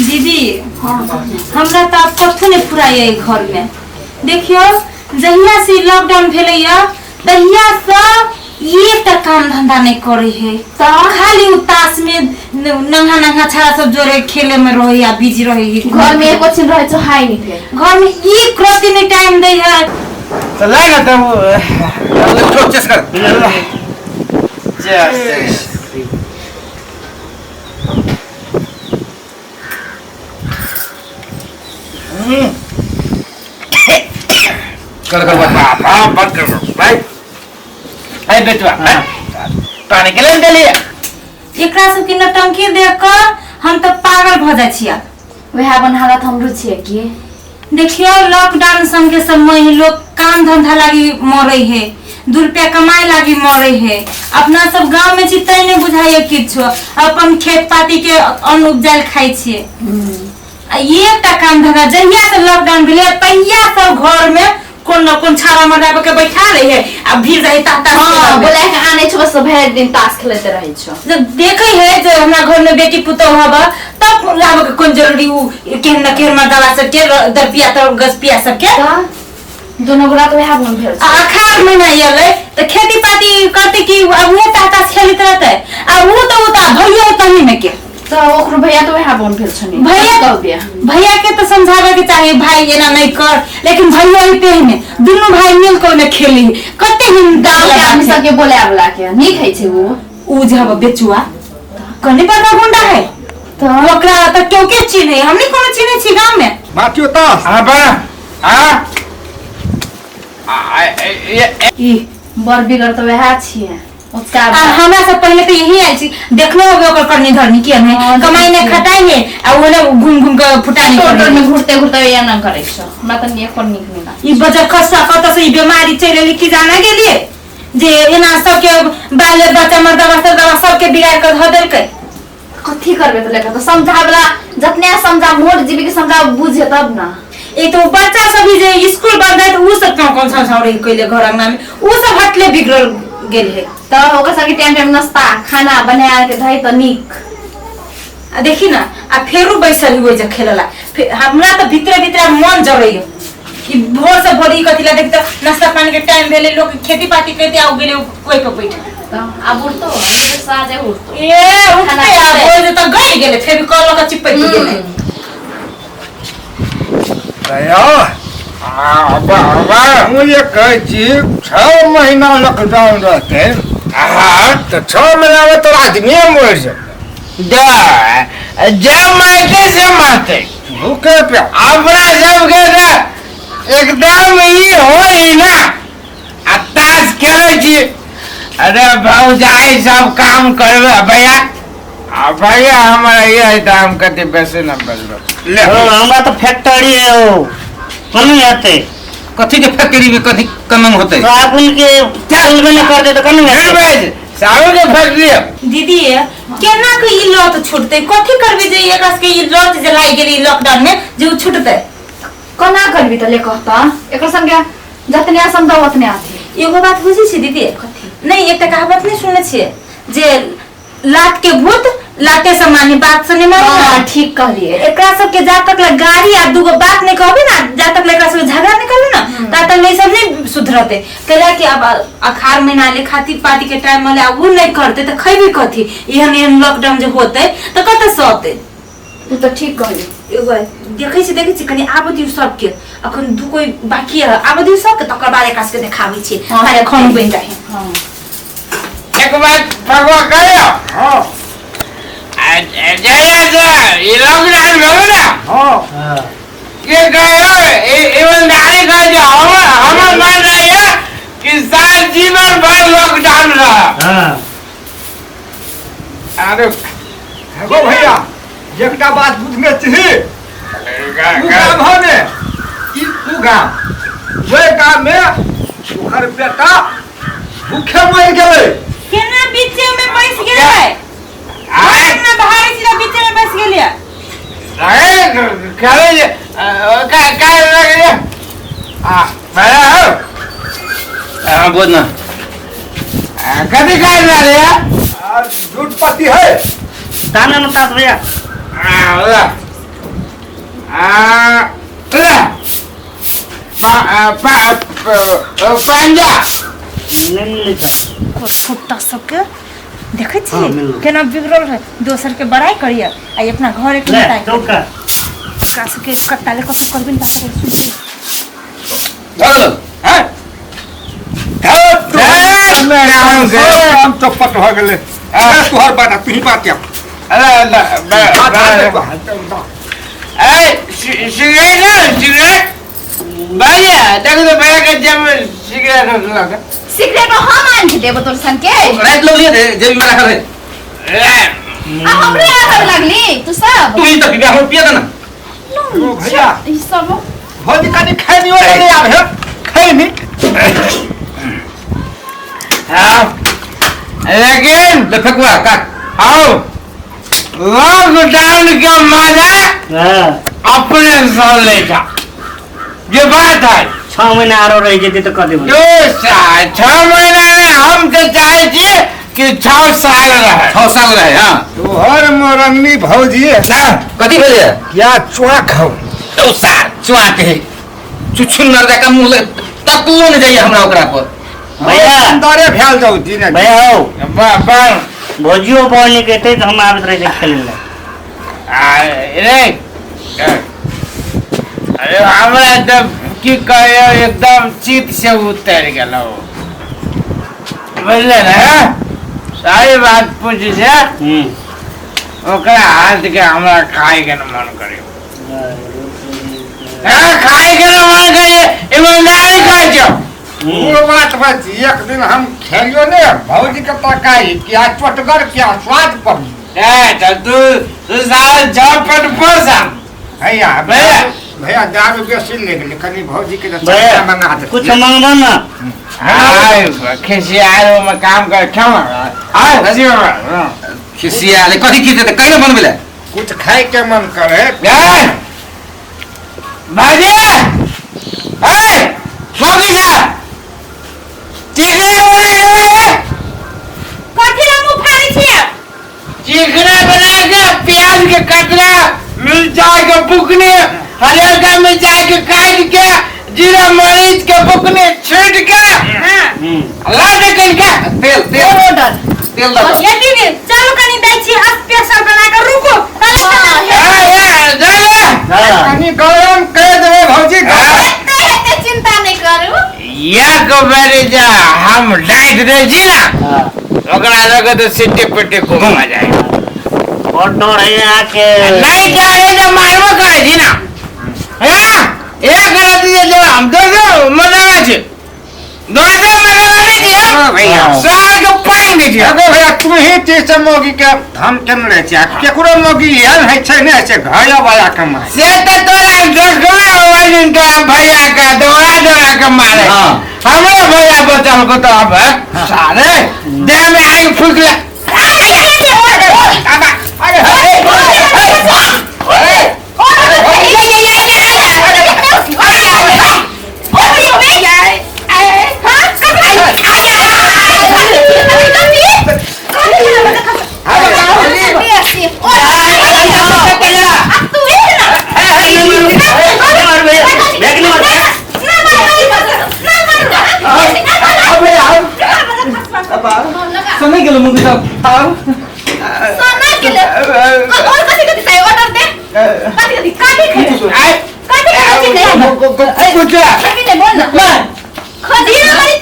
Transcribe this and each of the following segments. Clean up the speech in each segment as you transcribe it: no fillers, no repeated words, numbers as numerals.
दीदी हमरा तो आप कथो नहीं फुराए घर में देखियो जहिया से लॉकडाउन भेलैया तहिया से ये तक काम धंधा नहीं करे है खाली उतास में नंगा नंगा छाड़ा सब जोरे खेले में रहे या बिजी रहे घर में एको दिन रहे तो हाई नहीं थे घर में एक रोटी नहीं टाइम दे है तो लाएगा तो प्रोसेस कर कर बंद कर भाई भाई बेटवा पानी के लिए दे एकरा सब की नटंकी देखकर हम तो पागल भ जाय छिया वह अपन हालत हमरो छिए कि देखियो लॉकडाउन संगे समय लोग काम धंधा लागी मरे है 2 रुपया कमाए लागी मरे है अपना सब गांव में चित्ते नहीं बुझाइए किछो अपन खेत पाती के अन्न उपजाल खाई छिए ये टा काम धंधा जहिया से लॉकडाउन भेले तहिया सब घर में कोन न कोन छाड़ा मरदा के बैठा रही है अब भीड़ रही ताता हां बोले के आने छ बस भर दिन ताश खेलते रहे छ जब देखे है जो हमरा घर में बेटी पुतौ हबा तब लाब के कोन जरूरी उ केन न केन मरदा सब के दरपिया तो गसपिया सब के दोनों गोरा तो वह मन भेल आखार महीना येले तो खेती पाती करते कि अब वो ताता खेलत रहते अब वो तो भैया तनी में के तो ओकरो भैया तो वह बन भेल छनी भैया के तो समझावे के चाहिए भाई एना नहीं कर लेकिन भैया ही पे में दोनों भाई मिल को ने खेली कते हम गांव के आदमी सब के बोले आबला के नहीं खाई छे वो उ जब बेचुआ कने बड़का गुंडा है तो ओकरा त क्यों के चिन्हे हमनी कोनो चिन्हे छी गांव में माथियो ता हां बा हां ई बर बिगड़ तो वह छिए उसका हमरा से पहले तो यही आई छी देखलो होबे ओकर करनी धरनी के है कमाई ने खटाई है आ ओने घूम घूम के फुटानी टोटर में घुरते घुरते या ना करे छ हमरा त नहीं कोन निक नहीं ना ई बजा खसा कत से ई बीमारी चले की जाना के लिए जे एना सब के बाल बच्चा मर्दा बच्चा सब के बिगाड़ कर ध देल के कथि करबे तो लेका तो समझावला जतने समझा मोर जीवी के समझा बुझे तब ना एक तो बच्चा सब जे स्कूल बंद है उ सब कौन सा सौरे कइले घर अंगना में उ सब हटले बिगड़ गेल है तो ओकर संगे टाइम टाइम नाश्ता खाना बना के धई त निक आ देखी ना आ फेरू बैसल हुए जे खेलला हमरा तो भीतर भीतर मन जरैयो कि भोर से भोरी कथिला देख त नाश्ता पानी के टाइम भेले लोग खेती पाती करते आ गेले कोई पे बैठ तो अब उठतो साजे उठतो ए उठते आ बोल त गई गेले फेर कॉल का चिपक गेले आया मुझे कह जी 6 महीना लॉकडाउन रहते तो 6 महीना में तो आदमी मर जाए जमाते जमाते भूखे पे अपना सबके एकदम ही हो ही ना ताश खेले छी अरे भौजाई सब काम करबे भैया भैया हमारा ये दाम कते पैसे न बचबे ले हमरा तो फैक्ट्री है वो कमी आते कथी के फैक्ट्री में कथी कमंग होते साबुन के चाल में कर दे तो कमी आते साबुन के फैक्ट्री दीदी केना के ई लत छूटते कथी करबे जे एकरा के ई लत जलाई गेली लॉकडाउन में जे छूटते कोना करबी त ले कहता एकर संगे जतने समझाओ उतने आथे एगो बात बुझी छी दीदी नहीं एक कहावत नहीं सुनले छिए जे लात के भूत लाते समानी बात से नहीं मारे हां ठीक कहलिए एकरा सब के जा तक गाड़ी आ दुगो बात नहीं कहबे ना जा तक एकरा सब झगड़ा नहीं करबे ना ता तक नहीं सब नहीं सुधरते कला कि अब अखार महीना ले खाती पाती के टाइम में वो नहीं करते तो खइबे कथी एहन लॉकडाउन जो होते तो कत सोते तू तो ठीक कहली एगो देखै छी कनी आब दिउ सब के अखन दू कोई बाकी है आब दिउ सब के तकर बाद एकरा से देखाबै छी मारे खान बन जाए हां एक बात भगवा कहियो हां ये लॉकडाउन हो ना हां ये कहियो ईमानदारी का जो हम मान रहे हैं कि साल जीवन भर लॉकडाउन रहा हां अरे हेगो भैया एकटा बात बुझमे छी गाम हने ई तू गाम वे गाम में ओकर बेटा भूखे मर गेलै केना बीचे में बैस गेलै आय ना भाई सीधा बीचे में बैस गेलिया अरे करे का लगे आ बड़ा हो हां बोल ना कभी काय रहे और झूठ पति है दाना न तात भैया हां पांजा नहीं छोटा सबके देखे छी हाँ, मिललो। केना बिगड़ल है दोसर के बड़ाई करिए आ अपना घर एक ले बताई तो का का सके कट्टाले कसम करबिन ता सुन हम चौपट हो गए तुहर बात तू ही बात क्या सिगरेट भैया देखो तो भैया के जब सिगरेट सिगरेट हम आन के देबो तोर सन के रात लोग लिए थे जब मेरा घर आ हमरे आवे लगली तू सब तू ही तो पिया हो पिया था ना ओ भैया ई सब भौजी कनी खाई नहीं हो रही यार है खाई नहीं हाँ लेकिन फेंकुआ काट आओ लॉकडाउन का मजा हां अपने साल ले जा ये बात है 6 महीना आरो रह जेते तो कर देबो जो 6 महीना में हम तो चाहे छी कि 6 साल रहे 6 साल रहे हाँ तुहर मोरंगी भौजी ना कथी भेले क्या चुआ खाओ तो साल चुआते है चुचुन न का मुंह ले तकलो न जाइए हमरा ओकरा पर भैया अंदरे फैल जाऊ दिन भैया हो बाबा भोजियो बोलने के थे तो हम आवत रहे खेलने अरे अरे हमरा तो की कहे एकदम चित से उतर गेलो बुझले ना सारी बात पूछी से ओकरा हाथ के हमरा खाए के न मन करे खाए के न मन करे ईमानदारी कह जो वो बात बस एक दिन हम खेलियो ने भौजी के तरकारी क्या चटगर क्या स्वाद पर तो तू साल झपट पोसा भैया भैया भैया दारू बेसी ले गेले कनी भौजी के भैया मंगा दे कुछ मांगबो ना आय खिसियारो में काम कर खाओ आय खिसियाले कथी की देते कहियो बनबेले कुछ खाए के मन करे गाय भाजी आय सब्जी खा चिकना बना कथि ला मुंह फाड़ी छिया चिकना बना के प्याज के कतरा मिर्चाई के बुकने हरियर मिर्चाई के काट के जीरा मरीच के बुकने छीट के ला दे कनका तेल तेल ऑर्डर तेल दो ये दीदी चलो कनी दै छी स्पेशल बना के रुको कनी गरम कर दे भौजी एते चिंता नहीं करू एक बारी जा हम डाइट दे छी ना ओकरा लगे तो सिट्टी पिट्टी खूब मजा आए ऑर्डर है आके नहीं जाए तो मारवा करे छी ना हां एक राती जे हम दो मजा आछे दो मजा आछे भैया साल के पानी दे छी अबे भैया तू ही तीस मोगी के हम केन रहे छी केकरो मोगी यार है छै ने से घाया वाला कमाई से तो तोरा दस गो वाइन का भैया का दौड़ा दौड़ा के मारे हमारा भैया बचल को तो अब सारे देह में आग फूक ले समय गेलो मुंगी सब सोना के ले और कथि चाहिए ऑर्डर दे कथि काटी खाए कुछ अभी नहीं बोल ना खजीरा वाली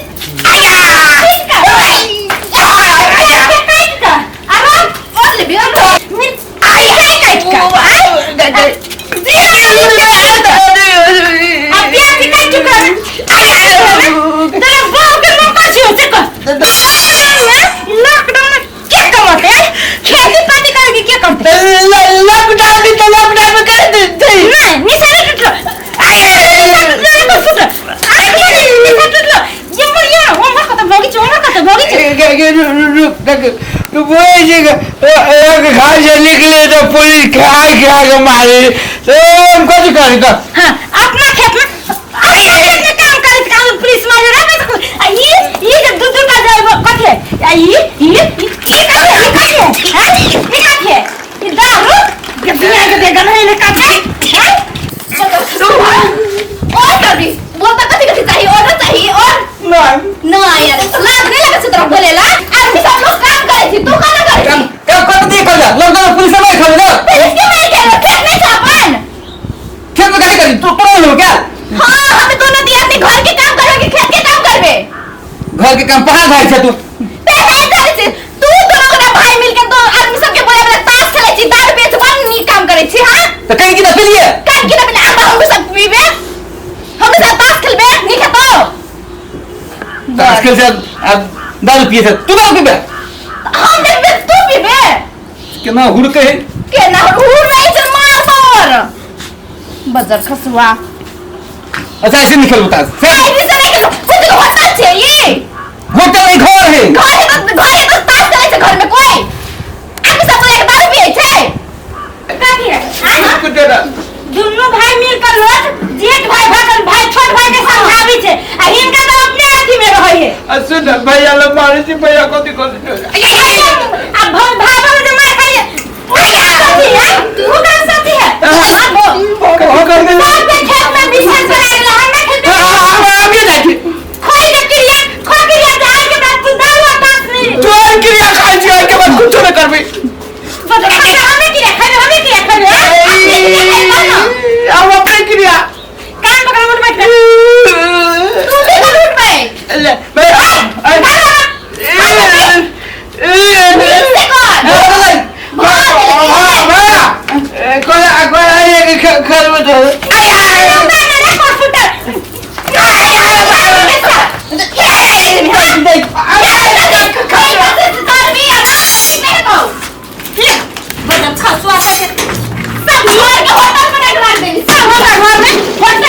घर से निकले तो पुलिस खा के मारे तो हम कुछ करेगा अपना खेत में काम करे काम पुलिस मारे ना ये जब दूध का जाए कथे ये कथे ये दारू के दुनिया के देखा नहीं कथे ना यार लाज नहीं लगे से तरफ बोलेला आदमी सब लोग काम करे छी तू काना करे छी क्या कर दी कर लॉकडाउन पुलिस में खा जा पुलिस के नहीं के खेत नहीं छापन खेत में क्या करी तू पढ़ो हो क्या हां हम दोनों दी आदमी घर के काम करबे कि खेत के काम करबे घर के काम पहाड़ भाई छे तू ते नहीं करे छी तू दोनों गोटा भाई मिलके तो आदमी सब के बोले वाला ताश खेले छी दारू बेच बन नी काम करे छी हां तो कहीं की ना पिलिए कान की ना हम सब पीबे हम सब ताश खेलबे नहीं खेतो ताश खेल से दारू पिए से तू दारू पीबे हम देखबे तू पीबे केना हुड़ के के ना हुर नहीं चल मार बजर खसुआ अच्छा ऐसे निकल बता से ऐसे नहीं खेलो खुद को होता चाहिए होटल नहीं घर है घर तो ताश खेले छे घर में कोई आदमी सब बोले दारू पिए छे का की रे कुछ देना दुनु भाई मिलकर लोट जेठ भाई भाई छोट भाई के समझावी छे आ हिनका तो अपने अथी में रहै है सुन भैया लो मारे छी भैया को दी अब भाई जो मार खाइए साथी है तू का साथी है हो कर दे के खेत में विशेष करेला हमरा खेत में हम आगे जाए खोई के क्रिया खो क्रिया जाए के बाद तू दारू पास नहीं तो क्रिया खाई छी के बाद कुछ न करबी बता हमें क्रिया खाबे अब अपने क्रिया कान पकड़ मुड़ बैठ तू भी उठ भाई ले भाई सब लोग के होटल में रख देनी सब होटल में